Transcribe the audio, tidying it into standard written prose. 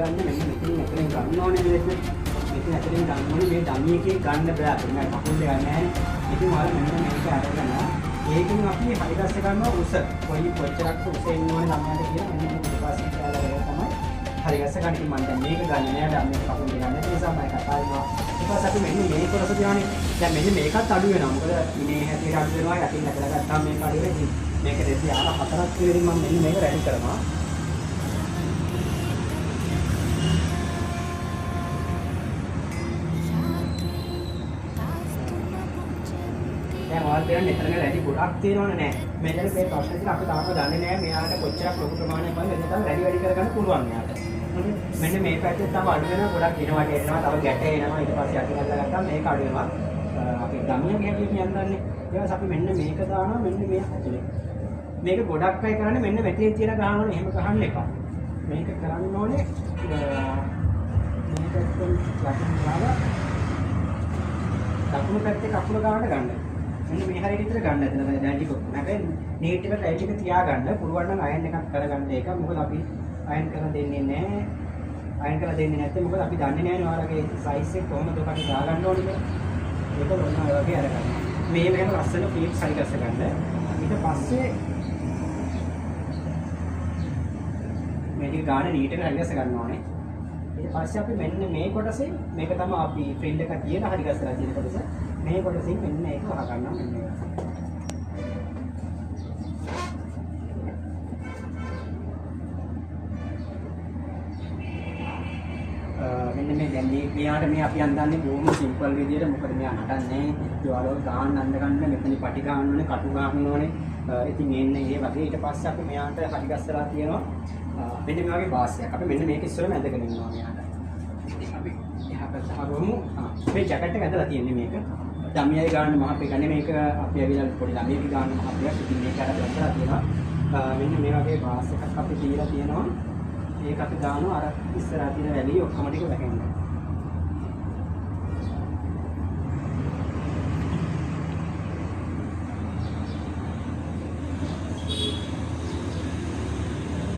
කරන්නේ මෙන්න මෙතනින් ඇතුලෙන් ගන්න ඕනේ මේක. මෙතන ඇතුලෙන් ගන්න ඕනේ මේ ඩමි එකේ ගන්න බෑ. අපිට මම කකුල් දෙක ගන්න නැහැ. ඉතින් ඔයාලා මෙන්න මේක අරගෙන ඒකෙන් අපි හරි ගස්ස ගන්නවා උස. කොච්චරක් උස එන්න ඕනේ ළමයාට කියලා මෙන්න මේ ඊපස්සේ කියලා තමයි හරි ගස්ස ගන්න. ඉතින් මම දැන් මේක ගන්න නෑ. ඩමි එක කකුල් දෙක ගන්න. ඒ නිසා මම කතා කරනවා. ඊපස්සේ අපි මෙන්න මේ කොටස තියානේ. දැන් මෙන්න මේකත් අඩු වෙනවා. මොකද ඉනේ හැටියට අඩු වෙනවා. යටින් නැකලා ගත්තාම මේක අඩු වෙනවා. මේක දෙද්දී ආලා හතරක් විතරින් මම මෙන්න මේක රෙඩි කරනවා. දැන් ඔයාලා කියන්නේ එතරම් රෙඩි ගොඩක් තියෙනවනේ නෑ. මෙතන මේ ප්‍රශ්න ටික අපි තාම දන්නේ නෑ. මෙයාට කොච්චරක් ලොකු ප්‍රමාණයක් වගේ මෙතන රෙඩි වැඩි කරගන්න පුළුවන් මෙයාට. මෙන්න මේ පැත්තේ තව අඩු වෙනවා ගොඩක් එනවා එනවා තව ගැට එනවා ඊට පස්සේ යටින් අල්ලලා ගත්තාම මේක අඩු වෙනවා. අපි ගමියගේ හැටියට කියන්නේ. ඊට අපි මෙන්න මේක දානවා මෙන්න මේ ඇතුලේ. මේක ගොඩක් අය කරන්නේ මෙන්න මෙතේ තියෙන ගහන ඕනේ එහෙම ගහන්න එපා. මේක කරන්න ඕනේ මේක යටින් දාලා දකුණු පැත්තේ කකුල ගාවට ගන්න. මෙන්න මේ හරියට විතර ගන්න ඇතන දැන් ටික. හැබැයි නීට් එක ටයිට් එක තියාගන්න පුළුවන් නම් අයන් එකක් කරගන්න ඒක. මොකද අපි අයන් කරලා දෙන්නේ නැහැ. අයන් කරලා දෙන්නේ නැත්නම් මොකද අපි දන්නේ නැහැ නේ ඔයාලගේ සයිස් එක කොහොමද ඔකට දාගන්න ඕනේ කියලා. ඒක ඔන්න ඔය වගේ අරගන්න. මේ මෙහෙම ලස්සන ෆ්ලිප් සයිඩ් ගස්ස ගන්න. ඊට පස්සේ මේක ගාන නීට් එක හරි ගස්ස ගන්න ඕනේ. ඊට පස්සේ අපි මෙන්න මේ කොටසේ මේක තමයි අපි ෆ්‍රිල් එක කියන හරි ගස්සලා තියෙන කොටස. මේ කොටසින් මෙන්න ඒක වහ ගන්නවා මෙන්න මේක. මෙන්න මේ දැන් මෙයාට මේ අපි අඳන්නේ බොහොම සිම්පල් විදියට මොකද මෙයා නටන්නේ ජෝලෝ ගාන්න අඳ ගන්න මෙතන පටි ගන්න ඕනේ කටු ගන්න ඕනේ. ඉතින් එන්න ඒ වගේ ඊට පස්සේ අපි මෙයාට හරි ගස්සලා තියෙනවා. මෙන්න මේ වගේ වාසියක්. අපි මෙන්න මේක ඉස්සරම ඇඳගෙන ඉන්නවා මෙයාට. ඉතින් අපි එහා පැත්ත හරවමු. මේ ජැකට් එක ඇඳලා තියෙන්නේ මේක. ඩමියයි ගන්න මහපේ ගන්නේ මේක අපි ඇවිල්ලා පොඩි ළමයෙක් ගන්න මහපයක්. ඉතින් මේක අර දැක්කලා තියෙනවා. මෙන්න මේ වගේ වාස් එකක් අපි දීලා තියෙනවා. ඒක අපි දානවා අර ඉස්සරහා තියෙන වැලි ඔක්කොම ටික වැහෙන්න.